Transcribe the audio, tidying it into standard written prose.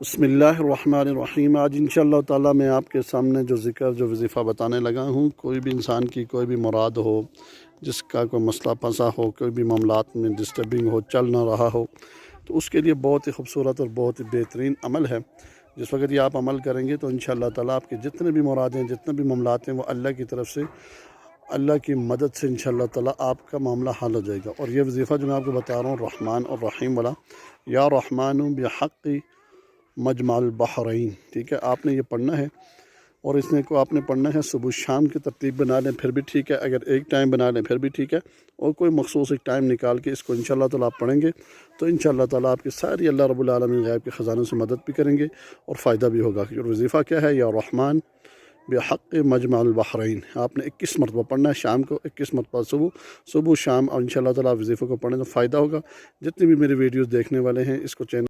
بسم اللہ الرحمن الرحیم۔ آج انشاءاللہ تعالیٰ میں آپ کے سامنے جو وظیفہ بتانے لگا ہوں، کوئی بھی انسان کی کوئی بھی مراد ہو، جس کا کوئی مسئلہ پھنسا ہو، کوئی بھی معاملات میں ڈسٹربنگ ہو، چل نہ رہا ہو، تو اس کے لیے بہت ہی خوبصورت اور بہت ہی بہترین عمل ہے۔ جس وقت یہ آپ عمل کریں گے تو انشاءاللہ تعالیٰ آپ کے جتنے بھی مراد ہیں، جتنے بھی معاملات ہیں، وہ اللہ کی طرف سے، اللہ کی مدد سے انشاءاللہ تعالیٰ آپ کا معاملہ حل ہو جائے گا۔ اور یہ وظیفہ جو میں آپ کو بتا رہا ہوں، رحمان اور رحیم والا، یا رحمان بحق مجمع البحرین، ٹھیک ہے، آپ نے یہ پڑھنا ہے۔ اور اس میں کو آپ نے پڑھنا ہے صبح شام کی ترتیب بنا لیں پھر بھی ٹھیک ہے، اگر ایک ٹائم بنا لیں پھر بھی ٹھیک ہے، اور کوئی مخصوص ایک ٹائم نکال کے اس کو انشاءاللہ تعالیٰ آپ پڑھیں گے تو انشاءاللہ تعالیٰ آپ کی ساری اللہ رب العالمین غیب کے خزانوں سے مدد بھی کریں گے اور فائدہ بھی ہوگا۔ اور وظیفہ کیا ہے؟ یا رحمان بحق مجمع البحرین، آپ نے 21 مرتبہ پڑھنا ہے، شام کو 21 مرتبہ، صبح شام، اور انشاءاللہ تعالیٰ وظیفے کو پڑھیں تو فائدہ ہوگا۔ جتنے بھی میری ویڈیوز دیکھنے والے ہیں، اس کو چینل